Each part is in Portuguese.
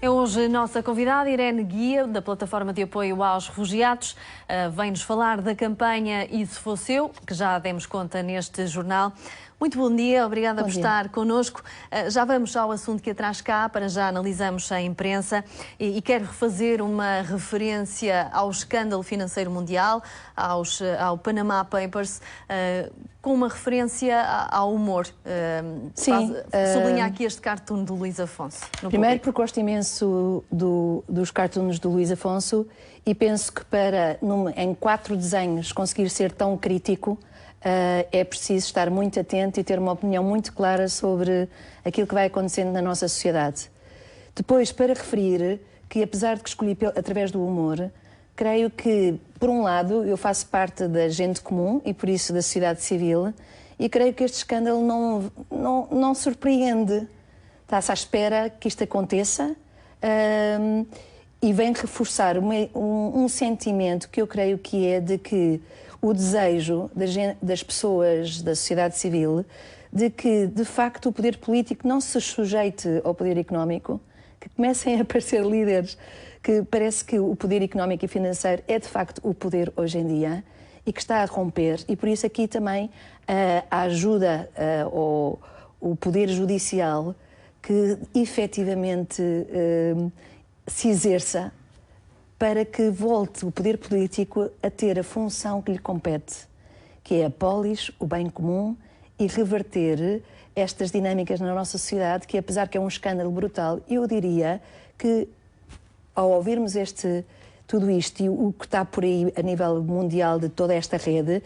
É hoje a nossa convidada, Irene Guia, da Plataforma de Apoio aos Refugiados. Vem-nos falar da campanha E Se Fosse Eu, que já demos conta neste jornal. Muito bom dia, obrigada por estar connosco. Já vamos ao assunto que traz cá, para já analisamos a imprensa e quero refazer uma referência ao escândalo financeiro mundial, ao Panama Papers, com uma referência ao humor. Sim. Sublinha aqui este cartoon do Luís Afonso. Primeiro porque gosto imenso dos cartoons do Luís Afonso e penso que em 4 desenhos conseguir ser tão crítico, é preciso estar muito atento e ter uma opinião muito clara sobre aquilo que vai acontecendo na nossa sociedade. Depois, para referir que, apesar de que escolhi através do humor, creio que, por um lado, eu faço parte da gente comum e, por isso, da sociedade civil, e creio que este escândalo não surpreende. Está-se à espera que isto aconteça e vem reforçar um sentimento que eu creio que é de que o desejo das pessoas da sociedade civil de que, de facto, o poder político não se sujeite ao poder económico, que comecem a aparecer líderes que parece que o poder económico e financeiro é, de facto, o poder hoje em dia e que está a romper. E, por isso, aqui também a ajuda ao poder judicial que, efetivamente, se exerça para que volte o poder político a ter a função que lhe compete, que é a polis, o bem comum, e reverter estas dinâmicas na nossa sociedade, que apesar que é um escândalo brutal, eu diria que, ao ouvirmos tudo isto e o que está por aí a nível mundial de toda esta rede,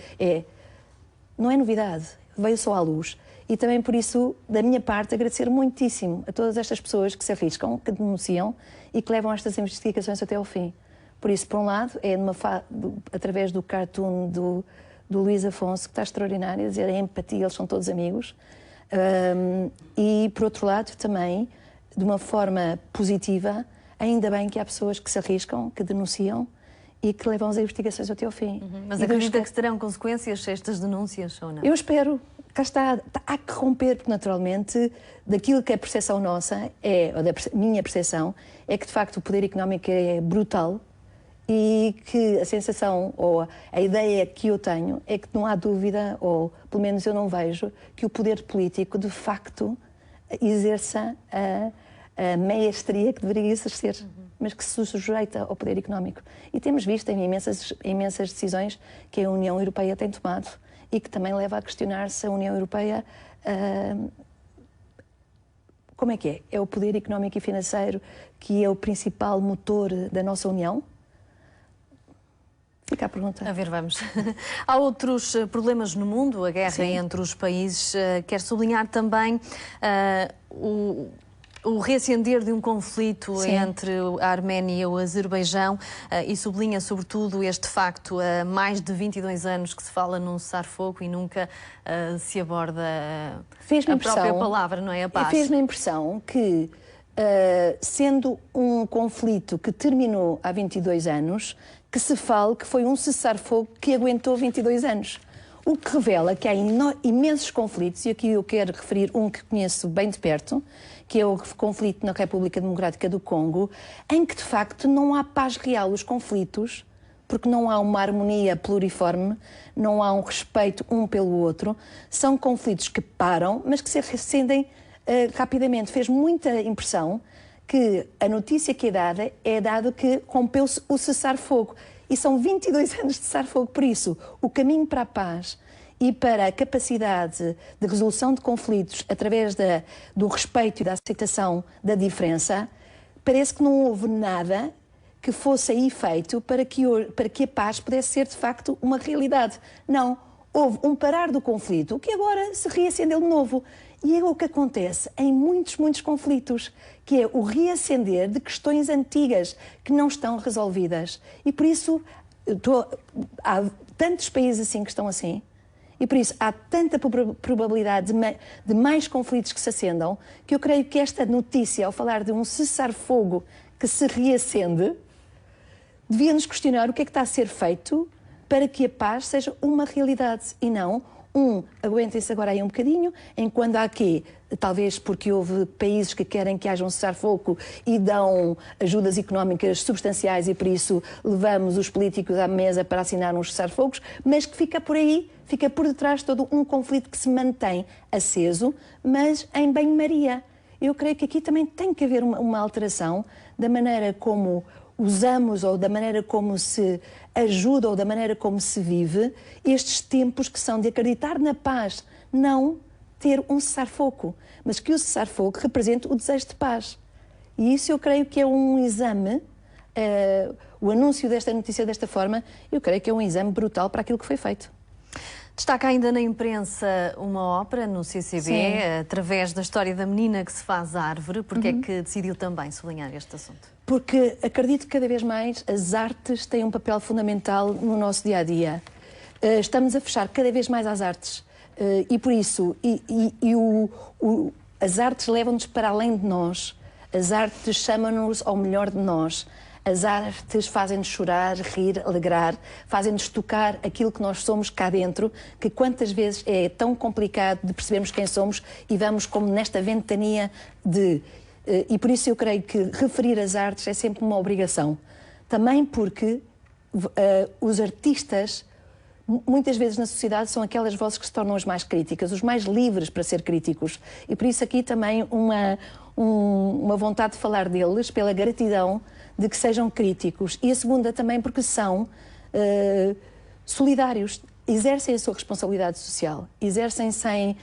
não é novidade, veio só à luz. E também por isso, da minha parte, agradecer muitíssimo a todas estas pessoas que se arriscam, que denunciam e que levam estas investigações até ao fim. Por isso, por um lado, é através do cartoon do Luís Afonso, que está extraordinário, a dizer a empatia, eles são todos amigos. E, por outro lado, também, de uma forma positiva, ainda bem que há pessoas que se arriscam, que denunciam e que levam as investigações até ao fim. Mas acredita que terão consequências estas denúncias ou não? Eu espero. Cá está, há que romper, porque naturalmente, daquilo que a percepção nossa ou da minha percepção, é que de facto o poder económico é brutal e que a sensação ou a ideia que eu tenho é que não há dúvida, ou pelo menos eu não vejo, que o poder político de facto exerça a maestria que deveria exercer, mas que se sujeita ao poder económico. E temos visto em imensas decisões que a União Europeia tem tomado e que também leva a questionar se a União Europeia, como é que é? É o poder económico e financeiro que é o principal motor da nossa União? Fica a pergunta. A ver, vamos. Há outros problemas no mundo, a guerra entre os países. Quer sublinhar também o reacender de um conflito entre a Arménia e o Azerbaijão e sublinha sobretudo este facto, há mais de 22 anos que se fala num cessar-fogo e nunca se aborda a própria palavra, não é? A paz. Fez-me a impressão que, sendo um conflito que terminou há 22 anos, que se fale que foi um cessar-fogo que aguentou 22 anos. O que revela que há imensos conflitos, e aqui eu quero referir um que conheço bem de perto, que é o conflito na República Democrática do Congo, em que de facto não há paz real. Os conflitos, porque não há uma harmonia pluriforme, não há um respeito um pelo outro, são conflitos que param, mas que se reacendem rapidamente. Fez muita impressão que a notícia que é dada que rompeu-se o cessar-fogo. E são 22 anos de cessar-fogo. Por isso, o caminho para a paz e para a capacidade de resolução de conflitos através do respeito e da aceitação da diferença, parece que não houve nada que fosse aí feito para que a paz pudesse ser, de facto, uma realidade. Não. Houve um parar do conflito que agora se reacendeu de novo. E é o que acontece em muitos conflitos, que é o reacender de questões antigas que não estão resolvidas. E por isso há tantos países assim que estão assim, e por isso há tanta probabilidade de mais conflitos que se acendam, que eu creio que esta notícia, ao falar de um cessar-fogo que se reacende, devia nos questionar o que é que está a ser feito para que a paz seja uma realidade e não Aguentem-se agora aí um bocadinho, enquanto há aqui, talvez porque houve países que querem que haja um cessar-fogo e dão ajudas económicas substanciais e por isso levamos os políticos à mesa para assinar uns cessar-fogos, mas que fica por aí, fica por detrás de todo um conflito que se mantém aceso, mas em banho-maria. Eu creio que aqui também tem que haver uma alteração da maneira como usamos ou da maneira como se ajuda ou da maneira como se vive estes tempos que são de acreditar na paz, não ter um cessar-fogo, mas que o cessar-fogo represente o desejo de paz. E isso eu creio que é um exame, o anúncio desta notícia desta forma, eu creio que é um exame brutal para aquilo que foi feito. Destaca ainda na imprensa uma ópera no CCB, Sim. através da história da menina que se faz árvore. Porque é que decidiu também sublinhar este assunto? Porque acredito que cada vez mais as artes têm um papel fundamental no nosso dia-a-dia. Estamos a fechar cada vez mais às artes e por isso as artes levam-nos para além de nós. As artes chamam-nos ao melhor de nós. As artes fazem-nos chorar, rir, alegrar, fazem-nos tocar aquilo que nós somos cá dentro, que quantas vezes é tão complicado de percebermos quem somos e vamos como nesta ventania de... E por isso eu creio que referir as artes é sempre uma obrigação. Também porque os artistas, muitas vezes na sociedade, são aquelas vozes que se tornam as mais críticas, os mais livres para ser críticos. E por isso aqui também uma vontade de falar deles, pela gratidão de que sejam críticos. E a segunda também porque são solidários, exercem a sua responsabilidade social, exercem sem...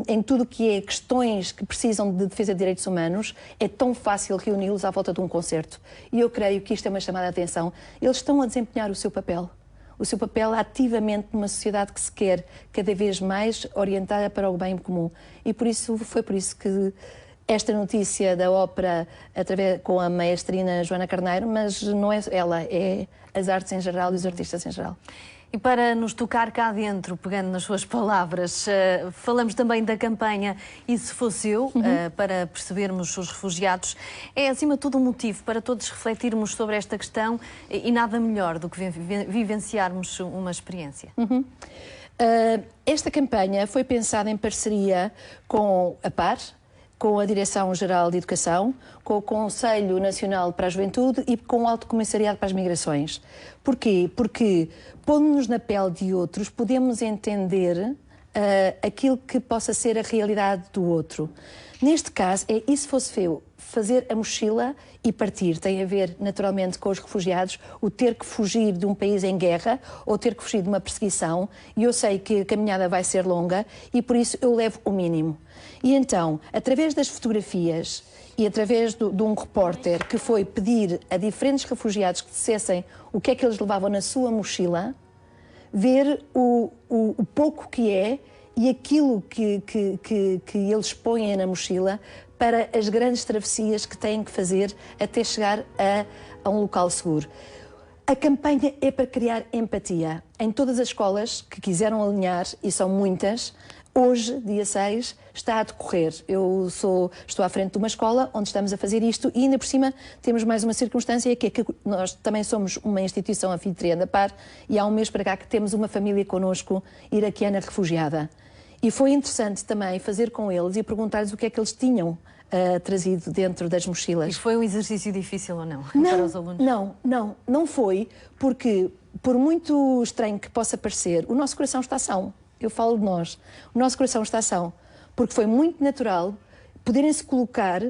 em tudo o que é questões que precisam de defesa de direitos humanos, é tão fácil reuni-los à volta de um concerto. E eu creio que isto é uma chamada de atenção. Eles estão a desempenhar o seu papel ativamente numa sociedade que se quer cada vez mais orientada para o bem comum. E foi por isso que esta notícia da ópera, com a maestrina Joana Carneiro, mas não é ela, é as artes em geral e os artistas em geral. E para nos tocar cá dentro, pegando nas suas palavras, falamos também da campanha E Se Fosse Eu, para percebermos os refugiados. É, acima de tudo, um motivo para todos refletirmos sobre esta questão e nada melhor do que vivenciarmos uma experiência. Esta campanha foi pensada em parceria com a PAR, com a Direção-Geral de Educação, com o Conselho Nacional para a Juventude e com o Alto Comissariado para as Migrações. Porquê? Porque, pondo-nos na pele de outros, podemos entender aquilo que possa ser a realidade do outro. Neste caso, E Se Fosse Eu, fazer a mochila e partir. Tem a ver, naturalmente, com os refugiados, o ter que fugir de um país em guerra ou ter que fugir de uma perseguição. E eu sei que a caminhada vai ser longa e, por isso, eu levo o mínimo. E então, através das fotografias e através de um repórter que foi pedir a diferentes refugiados que dissessem o que é que eles levavam na sua mochila, ver o pouco que é e aquilo que eles põem na mochila para as grandes travessias que têm que fazer até chegar a um local seguro. A campanha é para criar empatia. Em todas as escolas que quiseram alinhar, e são muitas, hoje, dia 6, está a decorrer. Eu estou à frente de uma escola onde estamos a fazer isto e ainda por cima temos mais uma circunstância que é que nós também somos uma instituição anfitriã da PAR e há um mês para cá que temos uma família connosco iraquiana refugiada. E foi interessante também fazer com eles e perguntar-lhes o que é que eles tinham trazido dentro das mochilas. E foi um exercício difícil ou não, para os alunos? Não foi, porque por muito estranho que possa parecer, o nosso coração está são. Eu falo de nós. O nosso coração está são, porque foi muito natural poderem-se colocar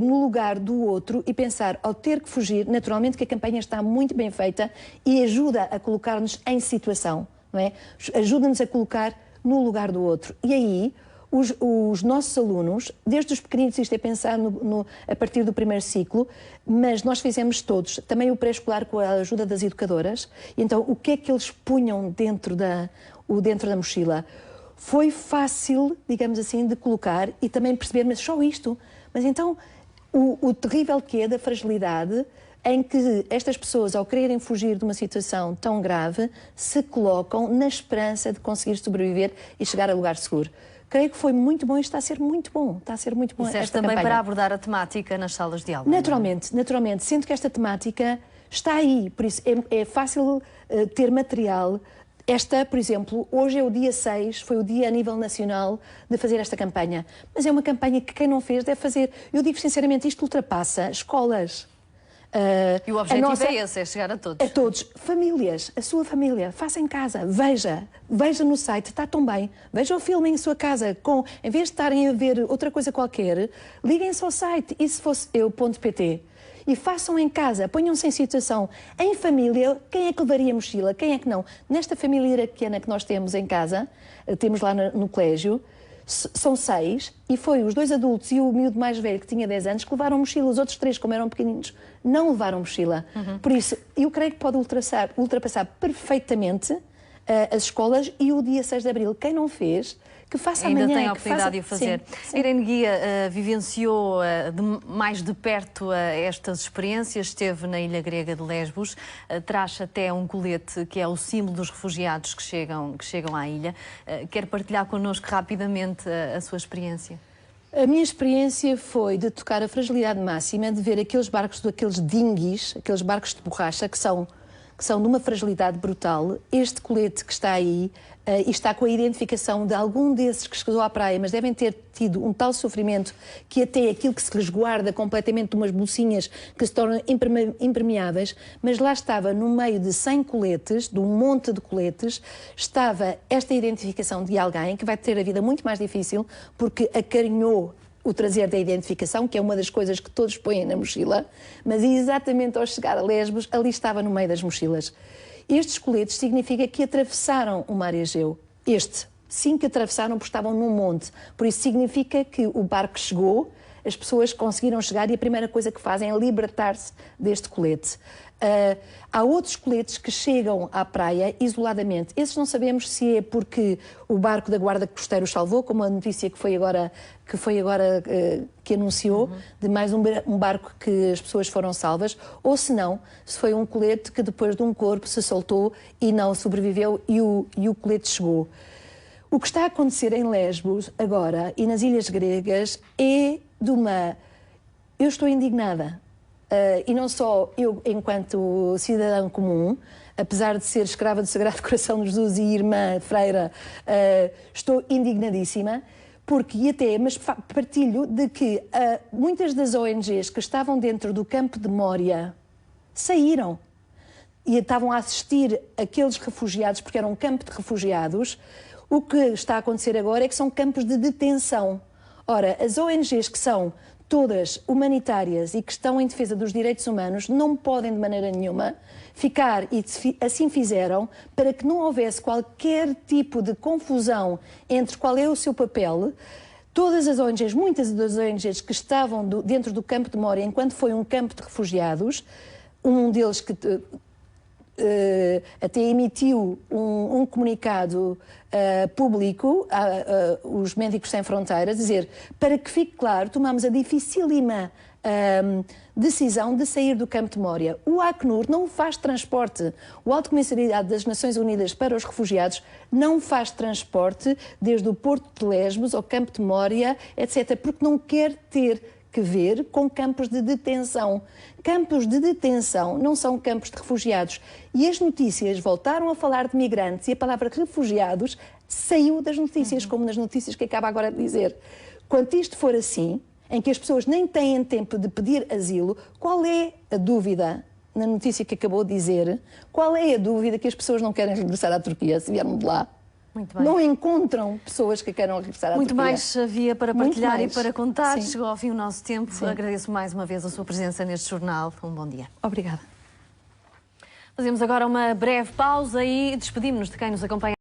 no lugar do outro e pensar, ao ter que fugir, naturalmente que a campanha está muito bem feita e ajuda a colocar-nos em situação, não é? Ajuda-nos a colocar no lugar do outro. E aí, os nossos alunos, desde os pequeninos, isto é pensar a partir do primeiro ciclo, mas nós fizemos todos, também o pré-escolar com a ajuda das educadoras, e então o que é que eles punham dentro da mochila? Foi fácil, digamos assim, de colocar e também perceber, mas só isto. Mas então, o terrível que é da fragilidade em que estas pessoas, ao quererem fugir de uma situação tão grave, se colocam na esperança de conseguir sobreviver e chegar a lugar seguro. Creio que foi muito bom e está a ser muito bom. Está a ser muito bom esta também campanha. Para abordar a temática nas salas de aula. Naturalmente. Sinto que esta temática está aí, por isso é fácil ter material. Por exemplo, hoje é o dia 6, foi o dia a nível nacional de fazer esta campanha. Mas é uma campanha que quem não fez deve fazer. Eu digo sinceramente, isto ultrapassa escolas. E o objetivo é esse, é chegar a todos. A todos. Famílias, a sua família, faça em casa, veja no site, está tão bem. Veja o filme em sua casa, em vez de estarem a ver outra coisa qualquer, liguem-se ao site, e se fosse eu.pt. E façam em casa, ponham-se em situação. Em família, quem é que levaria a mochila, quem é que não? Nesta família iraquiana que nós temos em casa, temos lá no colégio, são 6, e foi os 2 adultos e o miúdo mais velho, que tinha 10 anos, que levaram mochila. Os outros 3, como eram pequeninos, não levaram mochila. Por isso, eu creio que pode ultrapassar perfeitamente as escolas e o dia 6 de Abril. Quem não fez, que faça ainda amanhã. Ainda tem a oportunidade de o fazer. Sim. Irene Guia vivenciou mais de perto estas experiências, esteve na ilha grega de Lesbos, traz até um colete que é o símbolo dos refugiados que chegam à ilha. Quer partilhar connosco rapidamente a sua experiência? A minha experiência foi de tocar a fragilidade máxima, de ver aqueles barcos, aqueles dinghies, aqueles barcos de borracha que são de uma fragilidade brutal. Este colete que está aí e está com a identificação de algum desses que chegou à praia, mas devem ter tido um tal sofrimento que até aquilo que se lhes guarda completamente de umas bolsinhas que se tornam impermeáveis, mas lá estava, no meio de 100 coletes, de um monte de coletes, estava esta identificação de alguém que vai ter a vida muito mais difícil porque acarinhou o trazer da identificação, que é uma das coisas que todos põem na mochila, mas exatamente ao chegar a Lesbos, ali estava no meio das mochilas. Estes coletes significa que atravessaram o mar Egeu. Sim que atravessaram porque estavam num monte. Por isso significa que o barco chegou, as pessoas conseguiram chegar e a primeira coisa que fazem é libertar-se deste colete. Há outros coletes que chegam à praia isoladamente. Esses não sabemos se é porque o barco da Guarda Costeira os salvou, como a notícia que foi agora que anunciou, de mais um barco que as pessoas foram salvas, ou se não, se foi um colete que depois de um corpo se soltou e não sobreviveu e o colete chegou. O que está a acontecer em Lesbos agora e nas ilhas gregas é de uma... Eu estou indignada. E não só eu, enquanto cidadã comum, apesar de ser escrava do Sagrado Coração de Jesus e irmã freira, estou indignadíssima, mas partilho de que muitas das ONGs que estavam dentro do campo de Mória saíram e estavam a assistir aqueles refugiados, porque era um campo de refugiados. O que está a acontecer agora é que são campos de detenção. Ora, as ONGs que são todas humanitárias e que estão em defesa dos direitos humanos não podem de maneira nenhuma ficar, e assim fizeram, para que não houvesse qualquer tipo de confusão entre qual é o seu papel. Todas as ONGs, muitas das ONGs que estavam dentro do campo de Mória enquanto foi um campo de refugiados, um deles que até emitiu um comunicado público, os Médicos Sem Fronteiras, dizer, para que fique claro, tomamos a dificílima decisão de sair do campo de Mória. O Acnur não faz transporte. O Alto Comissariado das Nações Unidas para os Refugiados não faz transporte desde o Porto de Lesbos ao campo de Mória, etc., porque não quer ter que ver com campos de detenção. Campos de detenção não são campos de refugiados. E as notícias voltaram a falar de migrantes e a palavra refugiados saiu das notícias, como nas notícias que acaba agora de dizer. Quando isto for assim, em que as pessoas nem têm tempo de pedir asilo, qual é a dúvida, na notícia que acabou de dizer, qual é a dúvida que as pessoas não querem regressar à Turquia, se vieram de lá? Muito bem. Não encontram pessoas que queiram regressar à Muito Turquia. mais havia para partilhar e para contar. Sim. Chegou ao fim o nosso tempo. Sim. Agradeço mais uma vez a sua presença neste jornal. Um bom dia. Obrigada. Fazemos agora uma breve pausa e despedimos-nos de quem nos acompanha.